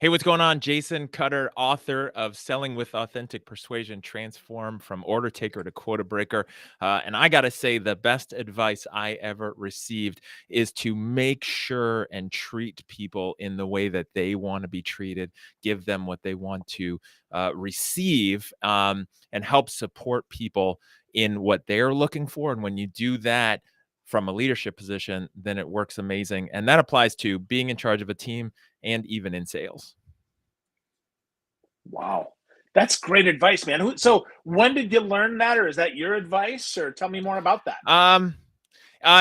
Hey, what's going on? Jason Cutter, author of Selling with Authentic Persuasion, Transform from Order Taker to Quota Breaker. And I got to say, the best advice I ever received is to make sure and treat people in the way that they want to be treated, give them what they want to receive, and help support people in what they're looking for. And when you do that, from a leadership position, then it works amazing. And that applies to being in charge of a team and even in sales. Wow. That's great advice, man. So when did you learn that, or is that your advice, or tell me more about that? Um,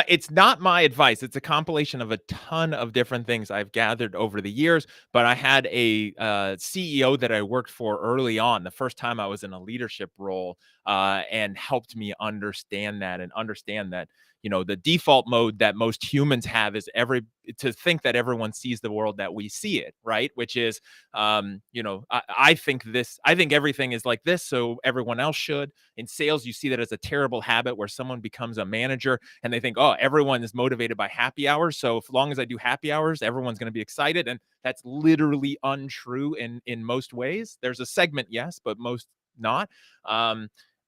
it's not my advice. It's a compilation of a ton of different things I've gathered over the years. But I had a CEO that I worked for early on, the first time I was in a leadership role, and helped me understand that and understand that, the default mode that most humans have is to think that everyone sees the world that we see it, right? Which is, I think everything is like this, so everyone else should. In sales, you see that as a terrible habit where someone becomes a manager and they think, oh, everyone is motivated by happy hours. So as long as I do happy hours, everyone's going to be excited. And that's literally untrue in most ways. There's a segment, yes, but most not.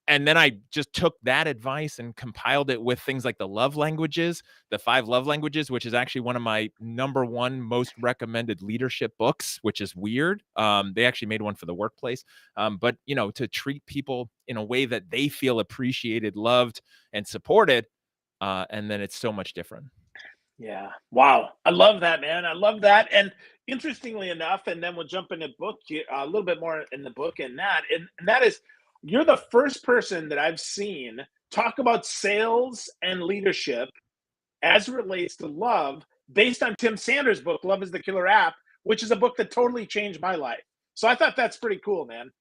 And then I just took that advice and compiled it with things like the love languages, the 5 love languages, which is actually one of my number one most recommended leadership books, which is weird. They actually made one for the workplace. But, to treat people in a way that they feel appreciated, loved, and supported, and then it's so much different. Yeah. Wow. I love that, man. I love that. And interestingly enough, and then we'll jump in the book a little bit more in the book and that is, you're the first person that I've seen talk about sales and leadership as it relates to love based on Tim Sanders' book, Love is the Killer App, which is a book that totally changed my life. So I thought that's pretty cool, man.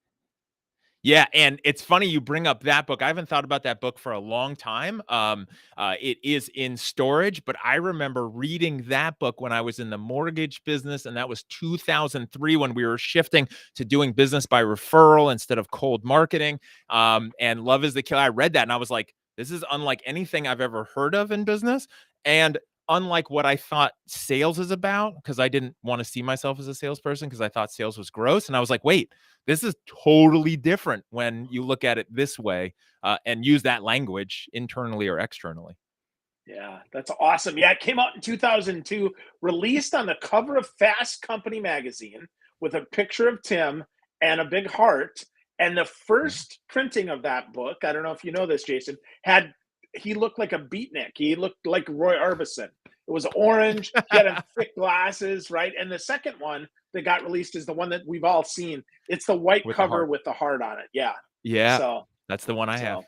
Yeah, and it's funny you bring up that book. I haven't thought about that book for a long time. It is in storage, but I remember reading that book when I was in the mortgage business, and that was 2003 when we were shifting to doing business by referral instead of cold marketing. And Love is the Killer. I read that and I was like, this is unlike anything I've ever heard of in business. And unlike what I thought sales is about, because I didn't want to see myself as a salesperson because I thought sales was gross. And I was like, wait, this is totally different when you look at it this way, and use that language internally or externally. Yeah, that's awesome. Yeah, it came out in 2002, released on the cover of Fast Company magazine with a picture of Tim and a big heart. And the Yeah. first printing of that book, I don't know if you know this, Jason, had he looked like a beatnik. He looked like Roy Orbison. It was orange. He had thick glasses, right? And the second one that got released is the one that we've all seen. It's the white With the cover heart. with the heart on it. Yeah. Yeah, So, that's the one I have. so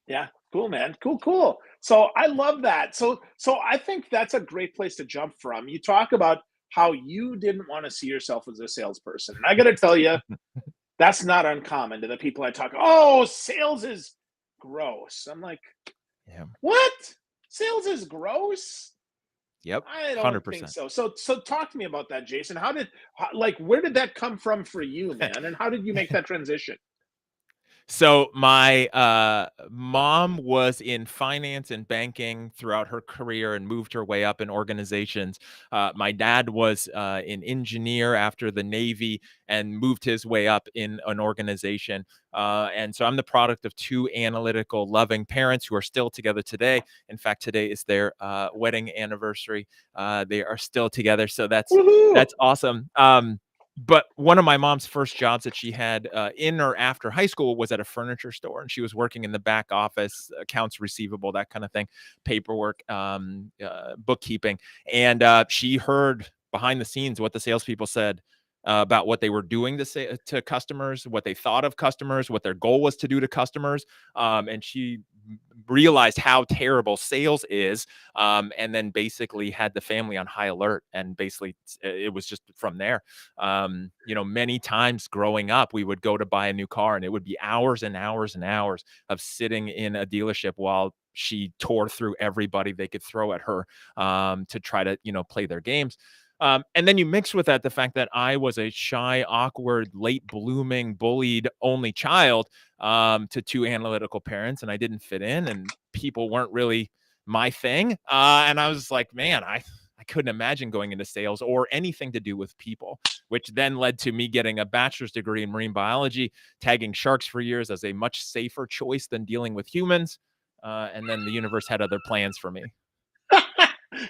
yeah, cool, man. Cool, cool. So I love that. So I think that's a great place to jump from. You talk about how you didn't want to see yourself as a salesperson. And I got to tell you, that's not uncommon to the people I talk. Oh, sales is gross. I'm like, Yeah. what? Sales is gross? Yep. I don't think 100%. so. So talk to me about that, Jason. Like where did that come from for you, man? And how did you make that transition? So my mom was in finance and banking throughout her career and moved her way up in organizations. My dad was an engineer after the Navy and moved his way up in an organization. And so I'm the product of two analytical, loving parents who are still together today. In fact, today is their wedding anniversary. They are still together, so Woohoo! that's awesome. But one of my mom's first jobs that she had in or after high school was at a furniture store, and she was working in the back office, accounts receivable, that kind of thing, paperwork, bookkeeping. And she heard behind the scenes what the salespeople said about what they were doing to say to customers, what they thought of customers, what their goal was to do to customers. And she realized how terrible sales is, and then basically had the family on high alert. And basically, it was just from there. Many times growing up, we would go to buy a new car, and it would be hours and hours and hours of sitting in a dealership while she tore through everybody they could throw at her, to try to, play their games. And then you mix with that the fact that I was a shy, awkward, late blooming, bullied only child, to two analytical parents, and I didn't fit in, and people weren't really my thing. And I was like, man, I couldn't imagine going into sales or anything to do with people, which then led to me getting a bachelor's degree in marine biology, tagging sharks for years as a much safer choice than dealing with humans. And then the universe had other plans for me.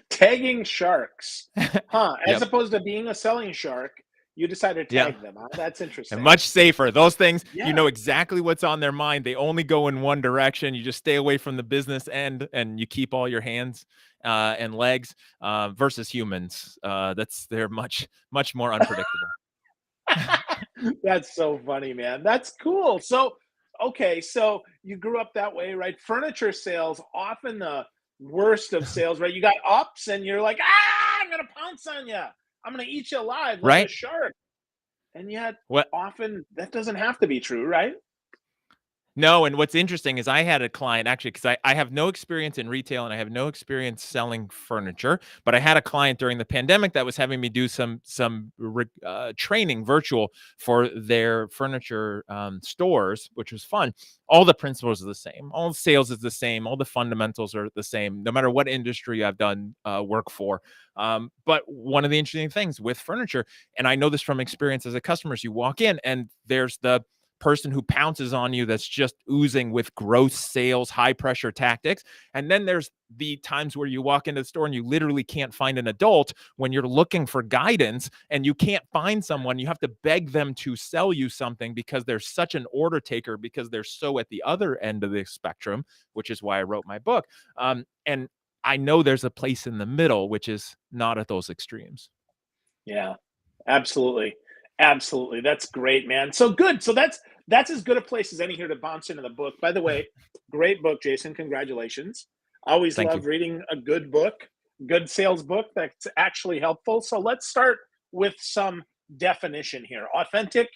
Tagging sharks, huh? As Yep. opposed to being a selling shark, you decided to Yeah. tag them, huh? That's And interesting. much safer. Those things, you Yeah. know exactly what's on their mind. They only go in one direction. You just stay away from the business end and you keep all your hands and legs versus humans. They're much more unpredictable. That's so funny, man. That's cool. So, okay, so you grew up that way, right? Furniture sales, often the worst of sales, right? You got ups and you're like, ah, I'm going to pounce on you. I'm going to eat you alive like a Right? shark. And yet, What often that doesn't have to be true, right? No, and what's interesting is I had a client actually because I have no experience in retail and I have no experience selling furniture, but I had a client during the pandemic that was having me do training virtual for their furniture stores, which was fun. All the principles are the same, all sales is the same, all the fundamentals are the same, no matter what industry I've done work for. But one of the interesting things with furniture, and I know this from experience as a customer, is you walk in and there's the person who pounces on you that's just oozing with gross sales, high pressure tactics. And then there's the times where you walk into the store and you literally can't find an adult when you're looking for guidance and you can't find someone. You have to beg them to sell you something because they're such an order taker because they're so at the other end of the spectrum, which is why I wrote my book. And I know there's a place in the middle, which is not at those extremes. Yeah, absolutely. Absolutely. That's great, man. So good. So that's as good a place as any here to bounce into the book. By the way, great book, Jason. Congratulations. Always Thank you. love reading a good book, good sales book that's actually helpful. So let's start with some definition here. Authentic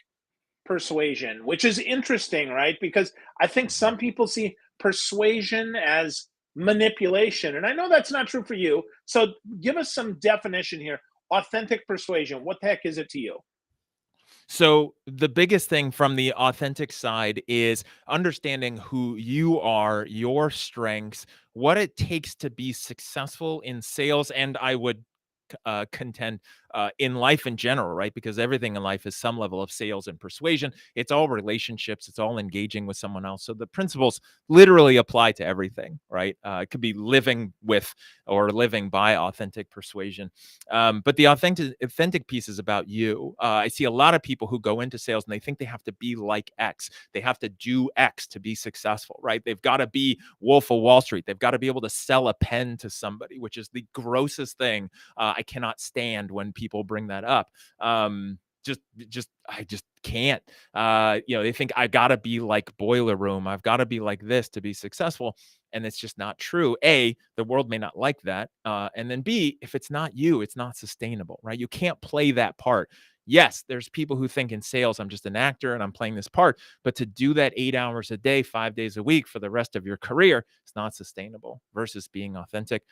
persuasion, which is interesting, right? Because I think some people see persuasion as manipulation. And I know that's not true for you. So give us some definition here. Authentic persuasion. What the heck is it to you? So the biggest thing from the authentic side is understanding who you are, your strengths, what it takes to be successful in sales, and I would contend in life in general, right? Because everything in life is some level of sales and persuasion. It's all relationships. It's all engaging with someone else. So the principles literally apply to everything, right? It could be living with or living by authentic persuasion. But the authentic piece is about you. I see a lot of people who go into sales and they think they have to be like X. They have to do X to be successful, right? They've got to be Wolf of Wall Street. They've got to be able to sell a pen to somebody, which is the grossest thing. I cannot stand when people bring that up. I just can't. They think I gotta be like Boiler Room. I've got to be like this to be successful, and it's just not true. A, the world may not like that, and then B, if it's not you, it's not sustainable, right? You can't play that part. Yes, there's people who think in sales, I'm just an actor and I'm playing this part, but to do that 8 hours a day, 5 days a week for the rest of your career, it's not sustainable versus being authentic.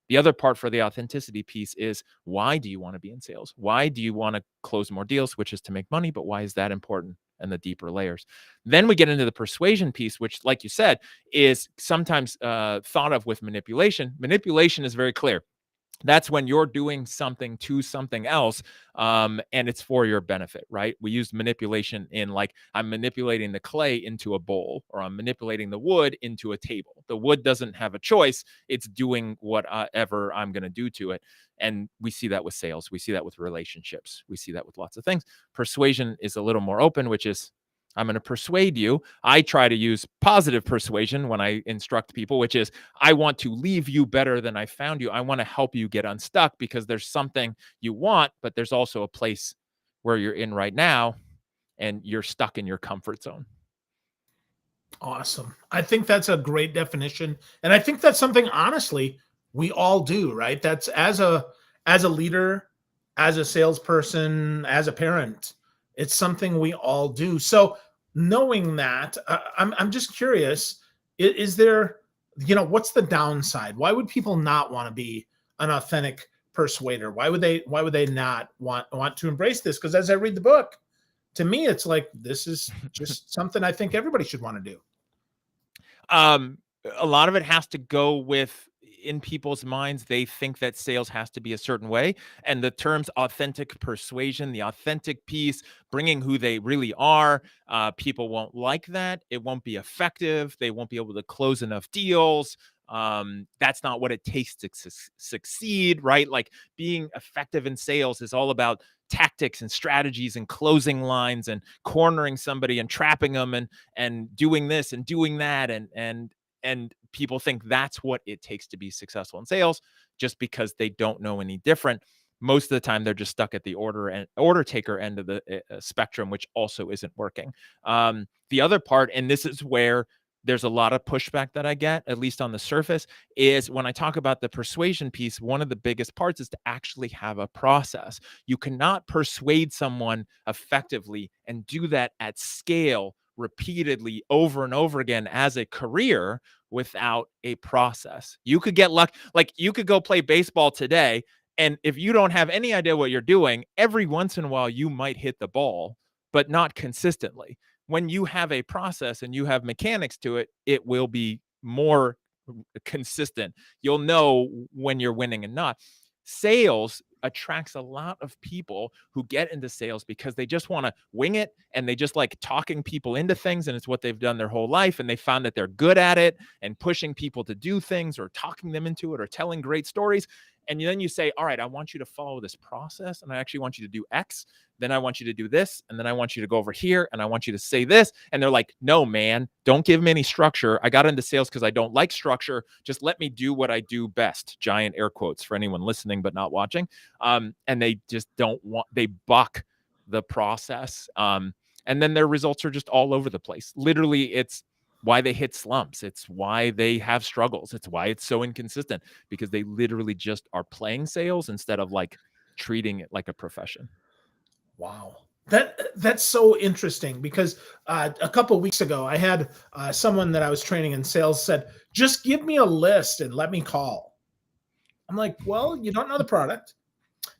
The other part for the authenticity piece is why do you want to be in sales? Why do you want to close more deals, which is to make money? But why is that important? And the deeper layers. Then we get into the persuasion piece, which, like you said, is sometimes thought of with manipulation. Manipulation is very clear. That's when you're doing something to something else, and it's for your benefit, right? We use manipulation in like I'm manipulating the clay into a bowl, or I'm manipulating the wood into a table. The wood doesn't have a choice; it's doing whatever I'm going to do to it. And we see that with sales. We see that with relationships. We see that with lots of things. Persuasion is a little more open, which is I'm going to persuade you. I try to use positive persuasion when I instruct people, which is I want to leave you better than I found you. I want to help you get unstuck because there's something you want, but there's also a place where you're in right now and you're stuck in your comfort zone. Awesome. I think that's a great definition. And I think that's something honestly we all do, right? That's as a leader, as a salesperson, as a parent, it's something we all do. So knowing that, I'm just curious, is there, what's the downside? Why would people not want to be an authentic persuader? Why would they not want to embrace this? Because as I read the book, to me, it's like this is just something I think everybody should want to do. Um, a lot of it has to go with in people's minds, they think that sales has to be a certain way. And the terms authentic persuasion, the authentic piece, bringing who they really are, people won't like that. It won't be effective. They won't be able to close enough deals. That's not what it takes to succeed, right? Like being effective in sales is all about tactics and strategies and closing lines and cornering somebody and trapping them and doing this and doing that and people think that's what it takes to be successful in sales just because they don't know any different. Most of the time they're just stuck at the order taker end of the spectrum, which also isn't working. The other part, and this is where there's a lot of pushback that I get, at least on the surface, is when I talk about the persuasion piece, one of the biggest parts is to actually have a process. You cannot persuade someone effectively and do that at scale repeatedly over and over again as a career without a process. You could get luck, like you could go play baseball today, and if you don't have any idea what you're doing, every once in a while you might hit the ball, but not consistently. When you have a process and you have mechanics to it, it will be more consistent. You'll know when you're winning and not. Sales attracts a lot of people who get into sales because they just want to wing it and they just like talking people into things, and it's what they've done their whole life, and they found that they're good at it and pushing people to do things or talking them into it or telling great stories. And then you say, all right, I want you to follow this process, and I actually want you to do X. Then I want you to do this, and then I want you to go over here, and I want you to say this. And they're like, no, man, don't give me any structure. I got into sales because I don't like structure. Just let me do what I do best. Giant air quotes for anyone listening but not watching. And they just don't want, they buck the process. And then their results are just all over the place. Literally, it's why they hit slumps. It's why they have struggles. It's why it's so inconsistent, because they literally just are playing sales instead of like treating it like a profession. Wow. That's so interesting, because a couple of weeks ago, I had someone that I was training in sales said, just give me a list and let me call. I'm like, well, you don't know the product.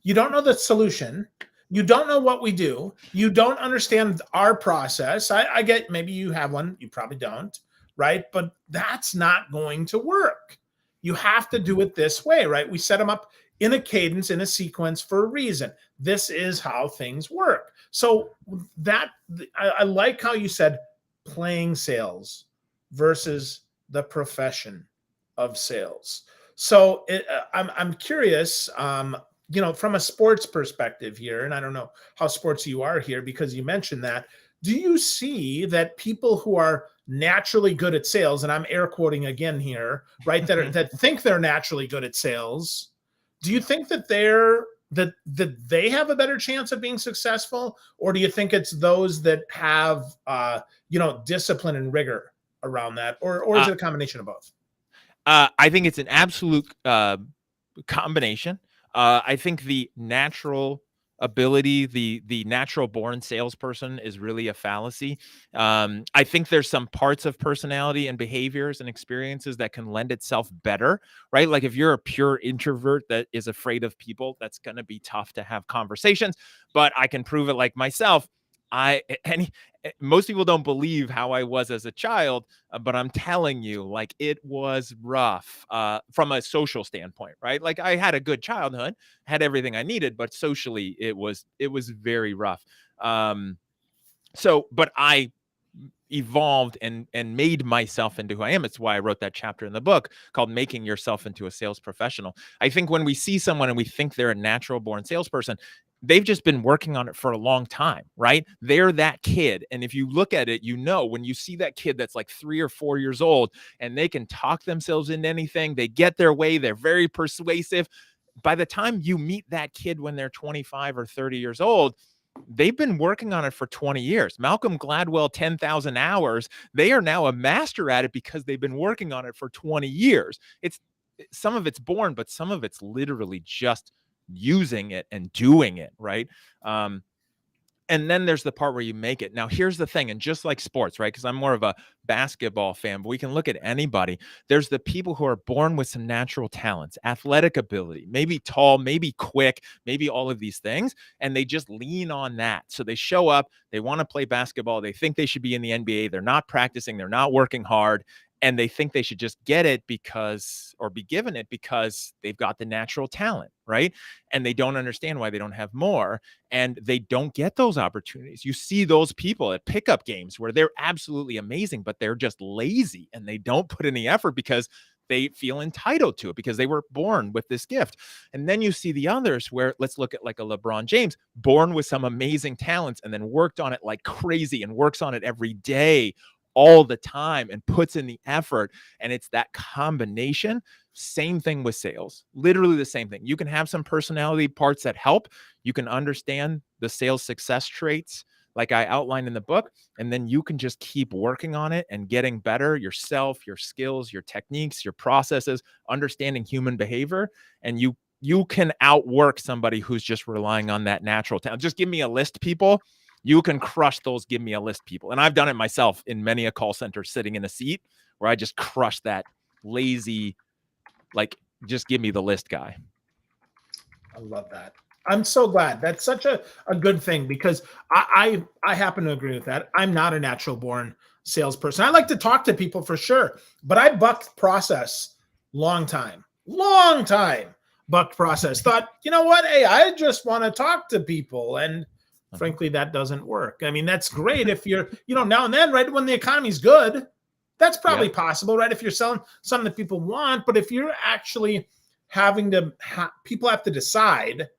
You don't know the solution. You don't know what we do. You don't understand our process. I get maybe you have one. You probably don't, right? But that's not going to work. You have to do it this way, right? We set them up in a cadence, in a sequence for a reason. This is how things work. So that I like how you said playing sales versus the profession of sales. So I'm curious, from a sports perspective here, and I don't know how sports you are here because you mentioned that. Do you see that people who are naturally good at sales, and I'm air quoting again here, right, that think they're naturally good at sales, do you think that they have a better chance of being successful, or do you think it's those that have discipline and rigor around that, or is it a combination of both? I think it's an absolute combination. I think the natural ability, the natural born salesperson is really a fallacy. I think there's some parts of personality and behaviors and experiences that can lend itself better, right? Like if you're a pure introvert that is afraid of people, that's going to be tough to have conversations, but I can prove it like myself. Most people don't believe how I was as a child, but I'm telling you, like it was rough from a social standpoint, right? Like I had a good childhood, had everything I needed, but socially it was very rough. But I evolved and made myself into who I am. It's why I wrote that chapter in the book called Making Yourself into a Sales Professional. I think when we see someone and we think they're a natural born salesperson, they've just been working on it for a long time, right? They're that kid. And if you look at it, when you see that kid that's like 3 or 4 years old and they can talk themselves into anything, they get their way, they're very persuasive. By the time you meet that kid when they're 25 or 30 years old, they've been working on it for 20 years. Malcolm Gladwell, 10,000 hours. They are now a master at it because they've been working on it for 20 years. Some of it's born, but some of it's literally just using it and doing it, right? And then there's the part where you make it. Now, here's the thing, and just like sports, right? Because I'm more of a basketball fan, but we can look at anybody. There's the people who are born with some natural talents, athletic ability, maybe tall, maybe quick, maybe all of these things, and they just lean on that. So they show up, they want to play basketball, they think they should be in the NBA, they're not practicing, they're not working hard, and they think they should just get it because, or be given it because they've got the natural talent, right? And they don't understand why they don't have more, and they don't get those opportunities. You see those people at pickup games where they're absolutely amazing, but they're just lazy and they don't put any effort because they feel entitled to it because they were born with this gift. And then you see the others where, let's look at like a LeBron James, born with some amazing talents and then worked on it like crazy and works on it every day, all the time, and puts in the effort. And it's that combination. Same thing with sales, literally the same thing. You can have some personality parts that help. You can understand the sales success traits like I outlined in the book, and then you can just keep working on it and getting better yourself, your skills, your techniques, your processes, understanding human behavior, and you can outwork somebody who's just relying on that natural talent. Just give me a list, people. You can crush those give me a list people. And I've done it myself in many a call center, sitting in a seat where I just crush that lazy, like, just give me the list guy. I love that. I'm so glad. That's such a good thing, because I happen to agree with that. I'm not a natural born salesperson. I like to talk to people for sure, but I bucked process long time, bucked process. Thought, you know what? Hey, I just want to talk to people. And frankly, that doesn't work. I mean, that's great if you're, now and then, right? When the economy's good, that's probably possible, right? If you're selling something that people want, but if you're actually having to, people have to decide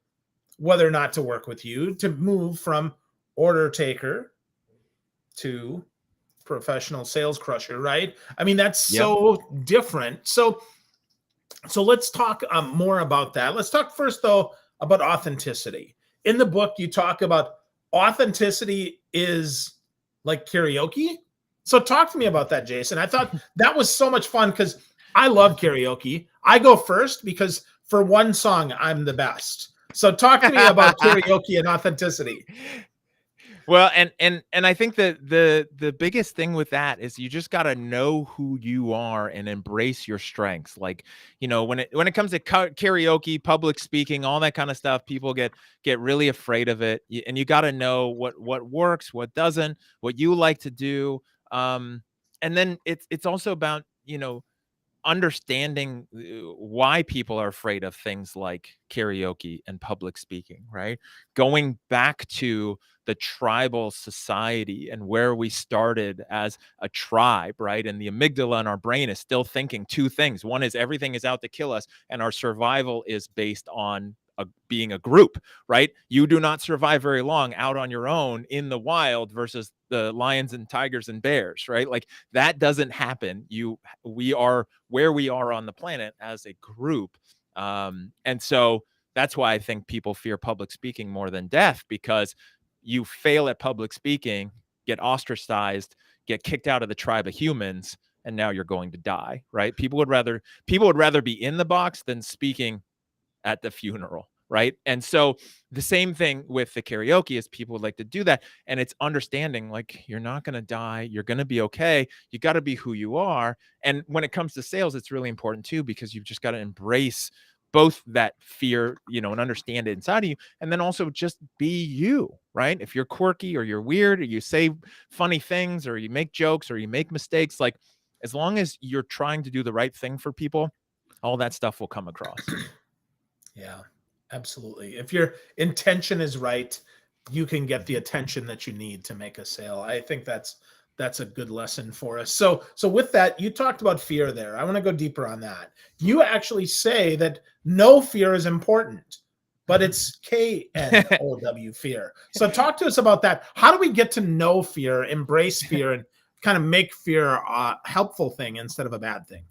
whether or not to work with you to move from order taker to professional sales crusher, right? I mean, that's so different. So let's talk more about that. Let's talk first, though, about authenticity. In the book, you talk about authenticity is like karaoke. So talk to me about that, Jason. I thought that was so much fun because I love karaoke. I go first because for one song, I'm the best. So talk to me about karaoke and authenticity. Well, and I think that the biggest thing with that is you just got to know who you are and embrace your strengths. Like, when it comes to karaoke, public speaking, all that kind of stuff, people get really afraid of it. And you got to know what works, what doesn't, what you like to do. And then it's also about, understanding why people are afraid of things like karaoke and public speaking, right? Going back to the tribal society and where we started as a tribe, right? And the amygdala in our brain is still thinking two things. One is everything is out to kill us, and our survival is based on being a group, right? You do not survive very long out on your own in the wild versus the lions and tigers and bears, right? Like, that doesn't happen. We are where we are on the planet as a group. And so that's why I think people fear public speaking more than death, because you fail at public speaking, get ostracized, get kicked out of the tribe of humans, and now you're going to die, right? People would rather be in the box than speaking at the funeral, right? And so the same thing with the karaoke is people would like to do that, and it's understanding, like, you're not going to die, you're going to be okay, you got to be who you are. And when it comes to sales, it's really important too, because you've just got to embrace both that fear, and understand it inside of you, and then also just be you, right? If you're quirky or you're weird or you say funny things or you make jokes or you make mistakes, like, as long as you're trying to do the right thing for people, all that stuff will come across. Yeah, absolutely. If your intention is right, you can get the attention that you need to make a sale. I think that's a good lesson for us. So with that, you talked about fear there. I want to go deeper on that. You actually say that no fear is important, but it's KNOW fear. So talk to us about that. How do we get to know fear, embrace fear, and kind of make fear a helpful thing instead of a bad thing?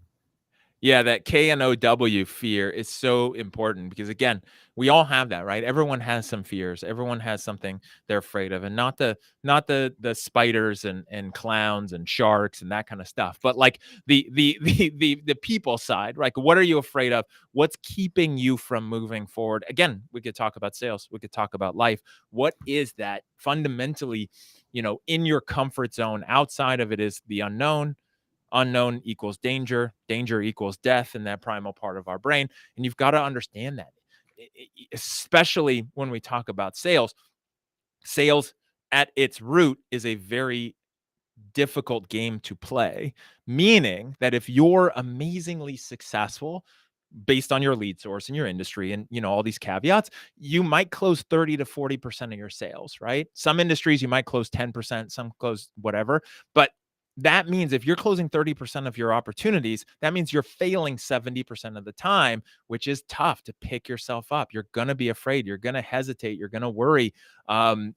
Yeah, that KNOW fear is so important because, again, we all have that, right? Everyone has some fears. Everyone has something they're afraid of, and not the spiders and clowns and sharks and that kind of stuff, but like the people side, right? What are you afraid of? What's keeping you from moving forward? Again, we could talk about sales. We could talk about life. What is that fundamentally, in your comfort zone? Outside of it is the unknown. Unknown equals danger. Danger equals death in that primal part of our brain. And you've got to understand that, especially when we talk about sales. Sales at its root is a very difficult game to play, meaning that if you're amazingly successful based on your lead source in your industry and all these caveats, you might close 30 to 40% of your sales, right? Some industries you might close 10%, some close whatever, but that means if you're closing 30% of your opportunities, that means you're failing 70% of the time, which is tough to pick yourself up. You're going to be afraid, you're going to hesitate, you're going to worry.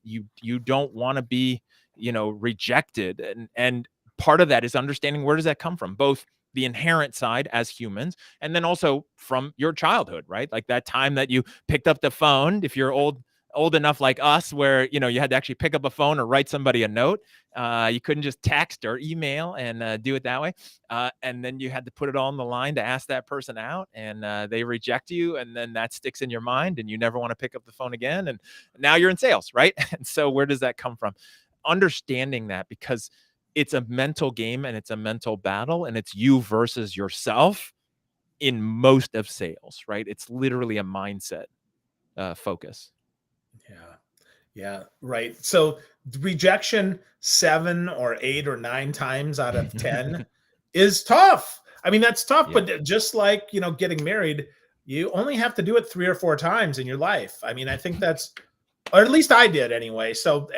You don't want to be rejected, and part of that is understanding where does that come from, both the inherent side as humans, and then also from your childhood, right? Like that time that you picked up the phone, if you're old enough like us, where you had to actually pick up a phone or write somebody a note. You couldn't just text or email and do it that way. And then you had to put it all on the line to ask that person out, and they reject you, and then that sticks in your mind, and you never want to pick up the phone again. And now you're in sales, right? And so where does that come from? Understanding that, because it's a mental game and it's a mental battle, and it's you versus yourself in most of sales, right? It's literally a mindset focus. Yeah, right. So rejection 7 or 8 or 9 times out of 10 is tough. I mean, that's tough, Yeah. but just like, getting married, you only have to do it 3 or 4 times in your life. I mean, I think that's, or at least I did anyway. So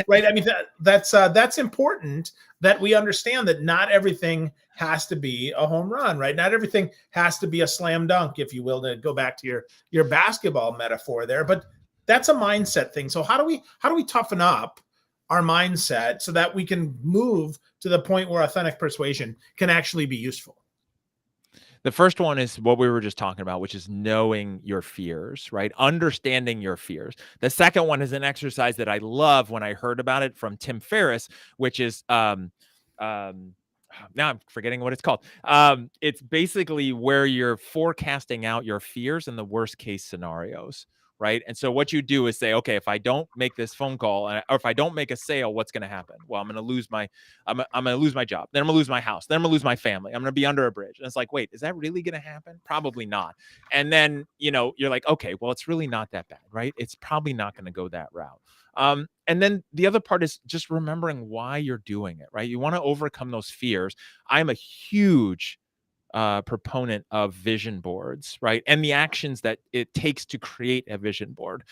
right. I mean, that's important that we understand that not everything has to be a home run, right? Not everything has to be a slam dunk, if you will, to go back to your basketball metaphor there. But that's a mindset thing. So how do we toughen up our mindset so that we can move to the point where authentic persuasion can actually be useful? The first one is what we were just talking about, which is knowing your fears, right? Understanding your fears. The second one is an exercise that I love when I heard about it from Tim Ferriss, which is now I'm forgetting what it's called. It's basically where you're forecasting out your fears and the worst case scenarios, right? And so what you do is say, okay, if I don't make this phone call, or if I don't make a sale, what's going to happen? Well, I'm going to lose my job. Then I'm gonna lose my house. Then I'm gonna lose my family. I'm gonna be under a bridge. And it's like, wait, is that really gonna happen? Probably not. And then you're like, okay, well, it's really not that bad, right? It's probably not gonna go that route. And then the other part is just remembering why you're doing it, right? You want to overcome those fears. I'm a huge proponent of vision boards, right? And the actions that it takes to create a vision board,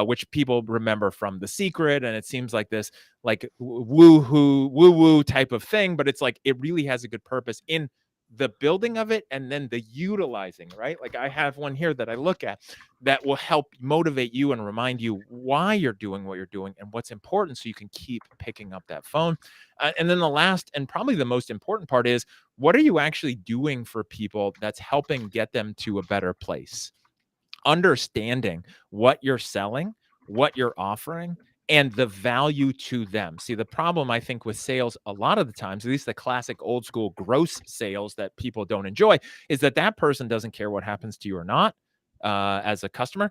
which people remember from The Secret. And it seems like this like woo-woo type of thing, but it's like, it really has a good purpose in the building of it and then the utilizing, right? Like I have one here that I look at that will help motivate you and remind you why you're doing what you're doing and what's important, so you can keep picking up that phone. And then the last and probably the most important part is, what are you actually doing for people that's helping get them to a better place? Understanding what you're selling, what you're offering, and the value to them. See, the problem I think with sales a lot of the times, at least the classic old school gross sales that people don't enjoy, is that person doesn't care what happens to you or not. As a customer,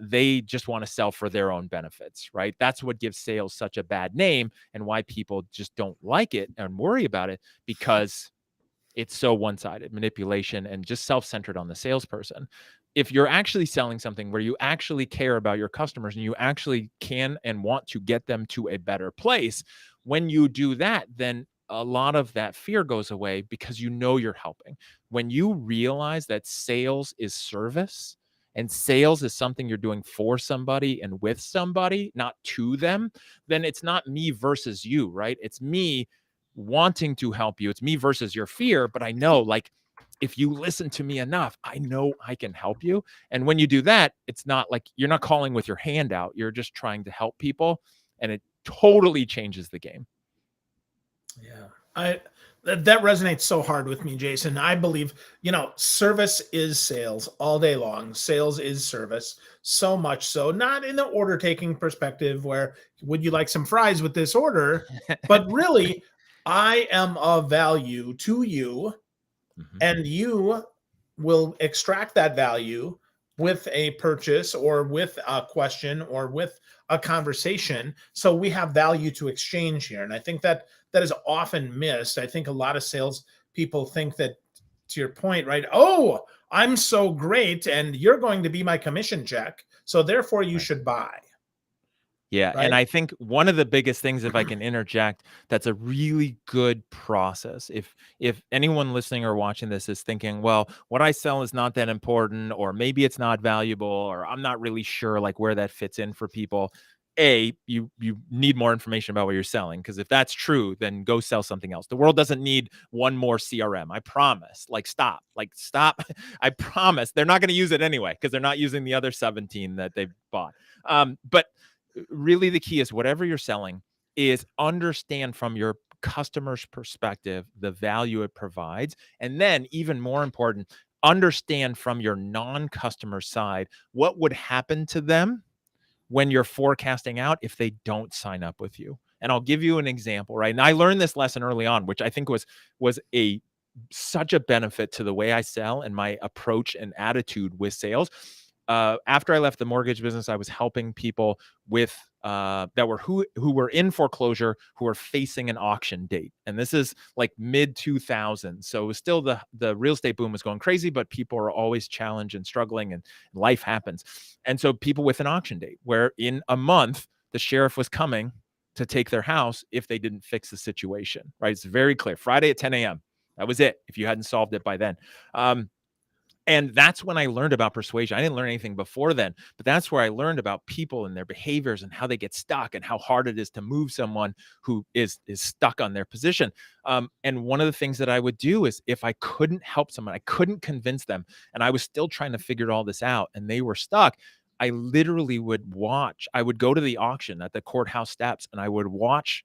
they just want to sell for their own benefits, right? That's what gives sales such a bad name, and why people just don't like it and worry about it, because it's so one-sided, manipulation and just self-centered on the salesperson. If you're actually selling something where you actually care about your customers and you actually can and want to get them to a better place, when you do that, then a lot of that fear goes away, because you're helping. When you realize that sales is service, and sales is something you're doing for somebody and with somebody, not to them, then it's not me versus you, right? It's me wanting to help you. It's me versus your fear. But I know, like, if you listen to me enough, I know I can help you. And when you do that, it's not like you're not calling with your hand out. You're just trying to help people. And it totally changes the game. Yeah. That resonates so hard with me, Jason. I believe, service is sales all day long. Sales is service, so much so, not in the order taking perspective where would you like some fries with this order, but really, I am of value to you, and you will extract that value with a purchase or with a question or with a conversation. So we have value to exchange here. And I think that is often missed. I think a lot of sales people think that, to your point, right? Oh, I'm so great and you're going to be my commission check, so therefore you should buy. Yeah, and right? I think one of the biggest things, if I can interject, that's a really good process. If anyone listening or watching this is thinking, well, what I sell is not that important, or maybe it's not valuable, or I'm not really sure like where that fits in for people. You need more information about what you're selling, because if that's true, then go sell something else. The world doesn't need one more CRM. I promise. Like stop. I promise they're not going to use it anyway, because they're not using the other 17 that they bought. But really the key is whatever you're selling is understand from your customer's perspective the value it provides, and then even more important, understand from your non-customer side what would happen to them when you're forecasting out if they don't sign up with you. And I'll give you an example, right? And I learned this lesson early on, which I think was a such a benefit to the way I sell and my approach and attitude with sales. After I left the mortgage business, I was helping people with that were who were in foreclosure, who were facing an auction date. And this is like mid 2000s. So it was still the real estate boom was going crazy, but people are always challenged and struggling, and life happens. And so people with an auction date where in a month the sheriff was coming to take their house if they didn't fix the situation, right? It's very clear. Friday at 10 a.m. That was it. If you hadn't solved it by then. And that's when I learned about persuasion. I didn't learn anything before then, but that's where I learned about people and their behaviors and how they get stuck and how hard it is to move someone who is stuck on their position. And one of the things that I would do is if I couldn't help someone, I couldn't convince them, and I was still trying to figure all this out and they were stuck, I literally would watch. I would go to the auction at the courthouse steps and I would watch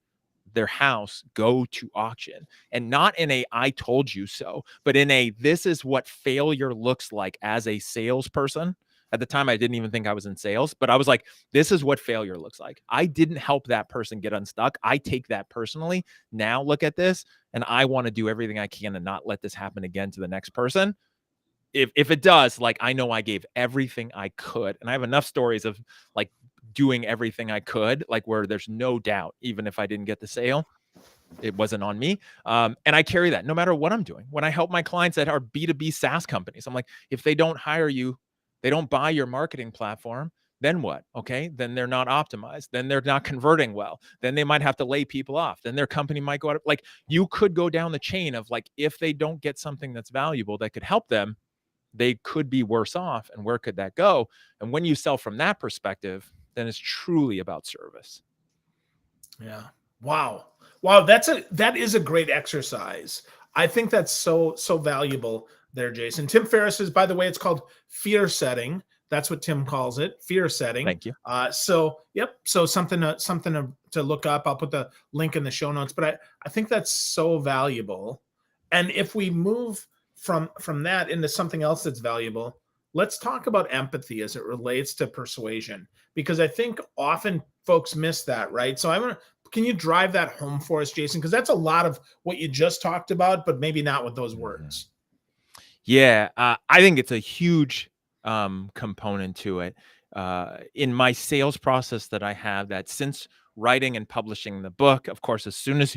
their house go to auction, and not in a I told you so, but in a this is what failure looks like as a salesperson. At the time, I didn't even think I was in sales, but I was like, this is what failure looks like. I didn't help that person get unstuck. I take that personally. Now look at this, and I want to do everything I can to not let this happen again to the next person. If it does, like, I know I gave everything I could, and I have enough stories of like doing everything I could, like where there's no doubt, even if I didn't get the sale, it wasn't on me. And I carry that no matter what I'm doing. When I help my clients that are B2B SaaS companies, I'm like, if they don't hire you, they don't buy your marketing platform, then what? Okay. Then they're not optimized. Then they're not converting well. Then they might have to lay people off. Then their company might go out. Like, you could go down the chain of like, if they don't get something that's valuable that could help them, they could be worse off. And where could that go? And when you sell from that perspective, then it's truly about service. Yeah. Wow. Wow. That is a great exercise. I think that's so valuable there, Jason. Tim Ferriss is, by the way, it's called fear setting. That's what Tim calls it, fear setting. Thank you. Yep. So something to look up. I'll put the link in the show notes, but I think that's so valuable. And if we move from that into something else that's valuable, let's talk about empathy as it relates to persuasion, because I think often folks miss that, right? So can you drive that home for us, Jason? Because that's a lot of what you just talked about, but maybe not with those words. Yeah, I think it's a huge component to it. In my sales process that I have, that since writing and publishing the book, of course, as soon as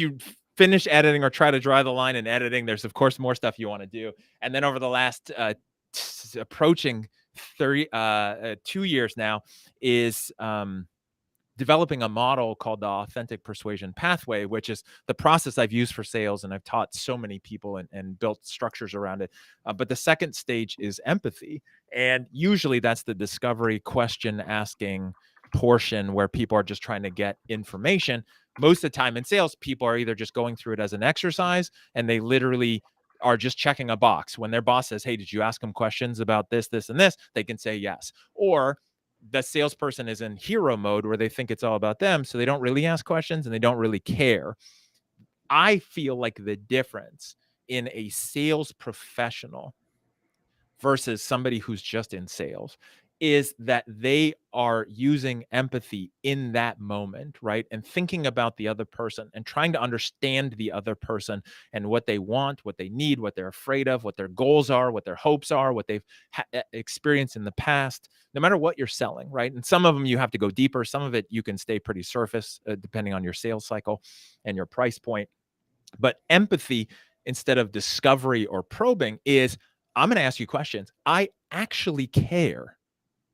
you finish editing or try to draw the line in editing, there's of course more stuff you want to do. And then over the last approaching 2 years now is developing a model called the Authentic Persuasion Pathway, which is the process I've used for sales, and I've taught so many people and built structures around it. But the second stage is empathy. And usually that's the discovery, question asking portion where people are just trying to get information. Most of the time in sales, people are either just going through it as an exercise, and they literally are just checking a box. When their boss says, hey, did you ask them questions about this, this, and this? They can say yes. Or the salesperson is in hero mode where they think it's all about them, so they don't really ask questions and they don't really care. I feel like the difference in a sales professional versus somebody who's just in sales is that they are using empathy in that moment, right? And thinking about the other person and trying to understand the other person and what they want, what they need, what they're afraid of, what their goals are, what their hopes are, what they've experienced in the past, no matter what you're selling, right? And some of them you have to go deeper. Some of it you can stay pretty surface depending on your sales cycle and your price point. But empathy, instead of discovery or probing, is I'm going to ask you questions. I actually care.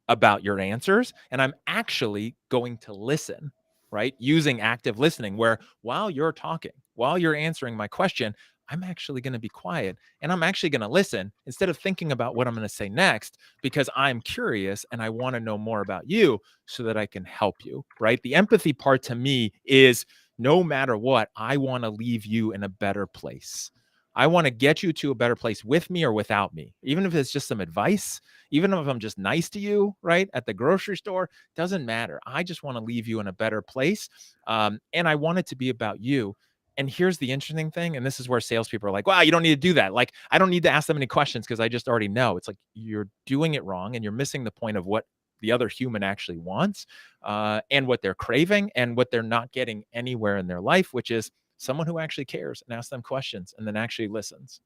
about your answers, and I'm actually going to listen, right? Using active listening, where while you're talking, while you're answering my question, I'm actually going to be quiet and I'm actually going to listen instead of thinking about what I'm going to say next, because I'm curious and I want to know more about you so that I can help you, right? The empathy part to me is, no matter what, I want to leave you in a better place. I want to get you to a better place with me or without me, even if it's just some advice, even if I'm just nice to you, right? At the grocery store, doesn't matter. I just want to leave you in a better place. And I want it to be about you. And here's the interesting thing. And this is where salespeople are like, wow, you don't need to do that. Like, I don't need to ask them any questions because I just already know. It's like, you're doing it wrong and you're missing the point of what the other human actually wants, and what they're craving and what they're not getting anywhere in their life, which is someone who actually cares and asks them questions and then actually listens.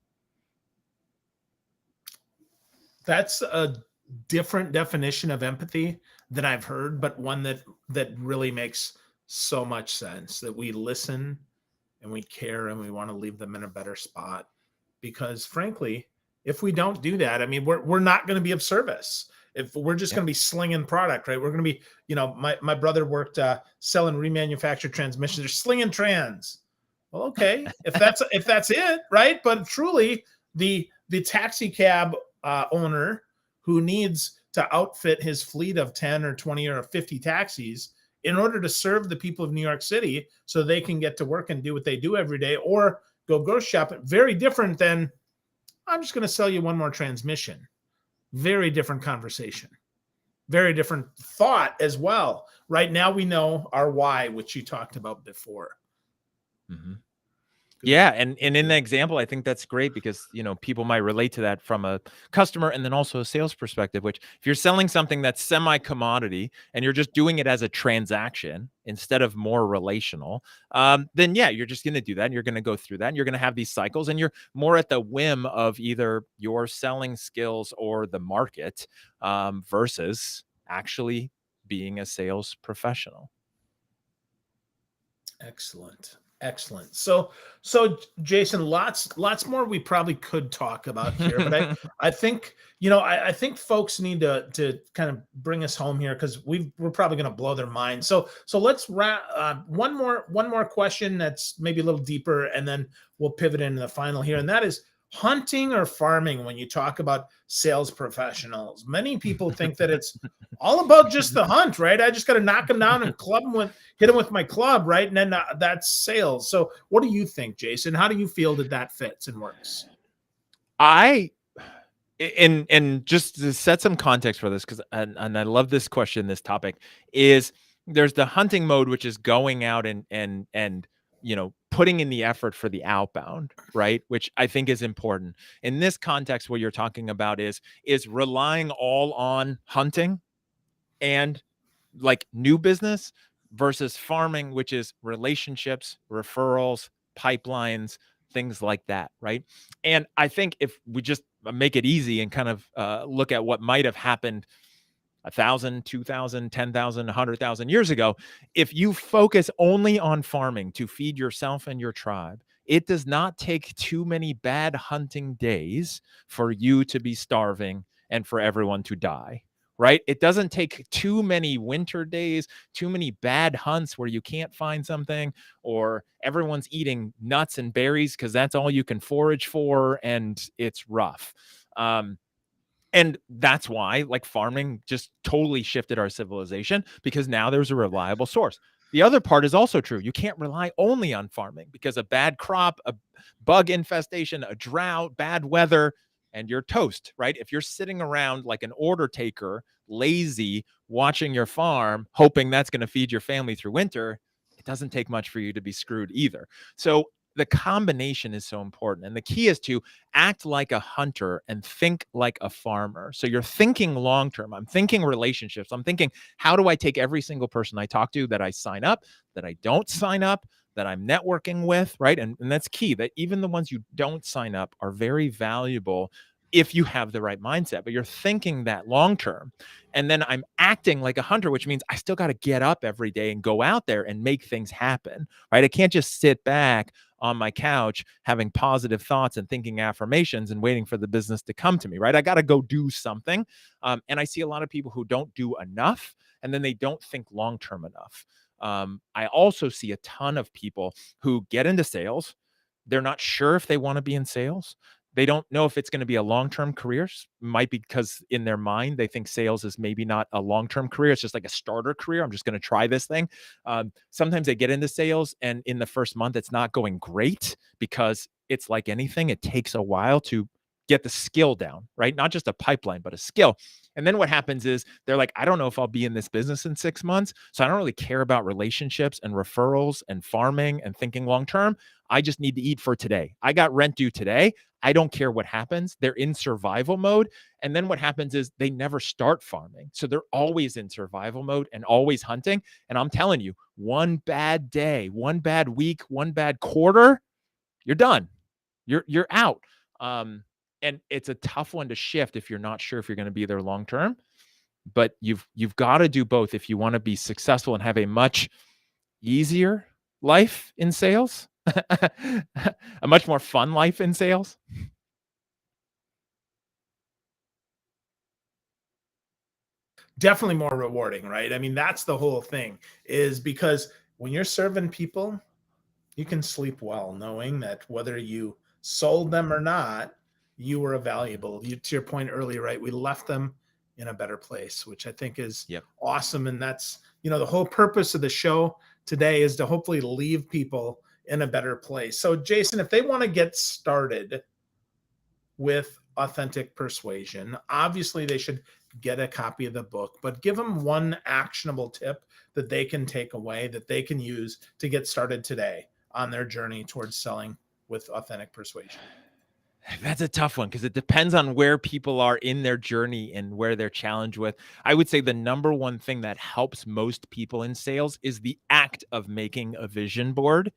That's a different definition of empathy than I've heard, but one that really makes so much sense, that we listen and we care and we want to leave them in a better spot. Because frankly, if we don't do that, I mean, we're not going to be of service. If we're just going to be slinging product, right? We're going to be, my brother worked selling remanufactured transmissions. They're slinging trans. Well, okay, if that's it, right? But truly, the taxi cab owner who needs to outfit his fleet of 10 or 20 or 50 taxis in order to serve the people of New York City so they can get to work and do what they do every day or go grocery shopping, very different than, I'm just going to sell you one more transmission. Very different conversation. Very different thought as well. Right now we know our why, which you talked about before. Mm-hmm. Yeah. And in the example, I think that's great because, people might relate to that from a customer and then also a sales perspective, which if you're selling something that's semi-commodity and you're just doing it as a transaction instead of more relational, then yeah, you're just going to do that. And you're going to go through that and you're going to have these cycles and you're more at the whim of either your selling skills or the market, versus actually being a sales professional. Excellent. So Jason, lots more we probably could talk about here, but I think, I think folks need to kind of bring us home here because we're probably going to blow their mind. So let's wrap one more question that's maybe a little deeper, and then we'll pivot into the final here. And that is, hunting or farming when you talk about sales professionals. Many people think that it's all about just the hunt, right? I just got to knock them down and hit them with my club, right? And then that's sales. So what do you think, Jason? How do you feel that fits and works? And just to set some context for this, because and I love this question, this topic, is there's the hunting mode, which is going out and putting in the effort for the outbound, right? Which I think is important. In this context, what you're talking about is relying all on hunting and like new business versus farming, which is relationships, referrals, pipelines, things like that, right? And I think if we just make it easy and kind of look at what might have happened 1,000, 2,000, 10,000, 100,000 years ago, if you focus only on farming to feed yourself and your tribe, it does not take too many bad hunting days for you to be starving and for everyone to die, right? It doesn't take too many winter days, too many bad hunts where you can't find something or everyone's eating nuts and berries because that's all you can forage for and it's rough. And that's why like farming just totally shifted our civilization, because now there's a reliable source. The other part is also true. You can't rely only on farming because a bad crop, a bug infestation, a drought, bad weather, and you're toast, right? If you're sitting around like an order taker, lazy, watching your farm, hoping that's going to feed your family through winter, it doesn't take much for you to be screwed either. So the combination is so important. And the key is to act like a hunter and think like a farmer. So you're thinking long-term. I'm thinking relationships. I'm thinking, how do I take every single person I talk to, that I sign up, that I don't sign up, that I'm networking with, right? And that's key, that even the ones you don't sign up are very valuable if you have the right mindset, but you're thinking that long-term. And then I'm acting like a hunter, which means I still got to get up every day and go out there and make things happen, right? I can't just sit back on my couch having positive thoughts and thinking affirmations and waiting for the business to come to me, right? I got to go do something. And I see a lot of people who don't do enough, and then they don't think long-term enough. I also see a ton of people who get into sales. They're not sure if they want to be in sales. They don't know if it's going to be a long-term career. Might be because in their mind, they think sales is maybe not a long-term career. It's just like a starter career. I'm just going to try this thing. Sometimes they get into sales, and in the first month, it's not going great because it's like anything. It takes a while to get the skill down, right? Not just a pipeline, but a skill. And then what happens is they're like, I don't know if I'll be in this business in 6 months. So I don't really care about relationships and referrals and farming and thinking long-term. I just need to eat for today. I got rent due today. I don't care what happens. They're in survival mode. And then what happens is they never start farming. So they're always in survival mode and always hunting. And I'm telling you, one bad day, one bad week, one bad quarter, you're done. You're out. And it's a tough one to shift if you're not sure if you're going to be there long term. But you've got to do both if you want to be successful and have a much easier life in sales, a much more fun life in sales. Definitely more rewarding, right? I mean, that's the whole thing, is because when you're serving people, you can sleep well knowing that whether you sold them or not, you were valuable. To your point earlier, right? We left them in a better place, which I think is awesome. And that's, the whole purpose of the show today is to hopefully leave people in a better place. So Jason, if they want to get started with Authentic Persuasion, obviously they should get a copy of the book, but give them one actionable tip that they can take away, that they can use to get started today on their journey towards selling with Authentic Persuasion. That's a tough one because it depends on where people are in their journey and where they're challenged with. I would say the number one thing that helps most people in sales is the act of making a vision board,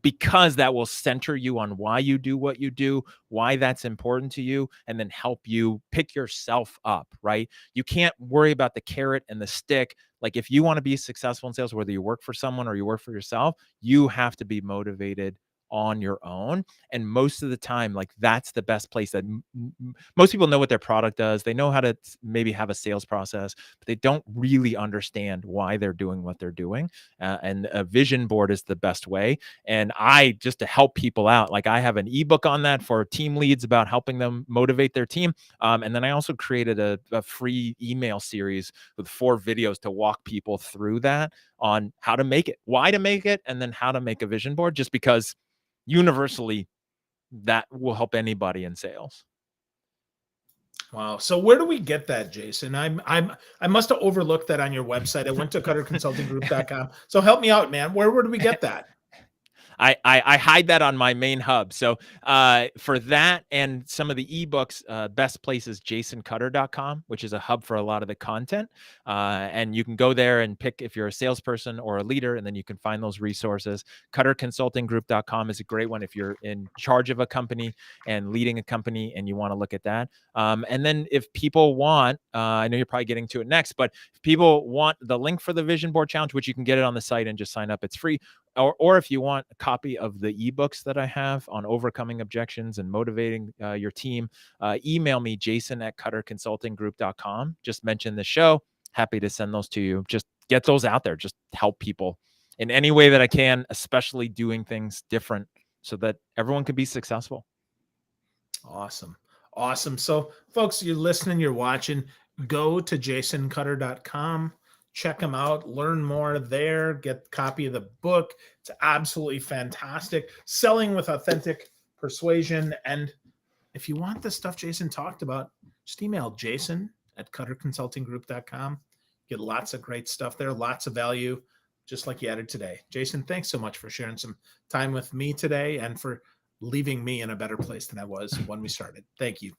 because that will center you on why you do what you do, why that's important to you, and then help you pick yourself up, right? You can't worry about the carrot and the stick. Like if you want to be successful in sales, whether you work for someone or you work for yourself, you have to be motivated on your own. And most of the time, like that's the best place that most people know what their product does. They know how to maybe have a sales process, but they don't really understand why they're doing what they're doing. And a vision board is the best way. And just to help people out, like I have an ebook on that for team leads about helping them motivate their team. And then I also created a free email series with 4 videos to walk people through that on how to make it, why to make it, and then how to make a vision board, just because universally that will help anybody in sales. Wow. So where do we get that, Jason? I must have overlooked that on your website. I went to cutterconsultinggroup.com. So help me out, man. Where would we get that? I hide that on my main hub. So for that and some of the ebooks, best place is jasoncutter.com, which is a hub for a lot of the content. And you can go there and pick if you're a salesperson or a leader, and then you can find those resources. Cutterconsultinggroup.com is a great one if you're in charge of a company and leading a company and you want to look at that. And then if people want, I know you're probably getting to it next, but if people want the link for the Vision Board Challenge, which you can get it on the site and just sign up, it's free. Or if you want a copy of the ebooks that I have on overcoming objections and motivating your team, email me, jason@cutterconsultinggroup.com. Just mention the show. Happy to send those to you. Just get those out there. Just help people in any way that I can, especially doing things different so that everyone can be successful. Awesome. Awesome. So folks, you're listening, you're watching, go to jasoncutter.com. Check them out, learn more there, get a copy of the book. It's absolutely fantastic. Selling with Authentic Persuasion. And if you want the stuff Jason talked about, just email jason@cutterconsultinggroup.com. Get lots of great stuff there, lots of value, just like you added today. Jason, thanks so much for sharing some time with me today and for leaving me in a better place than I was when we started. Thank you.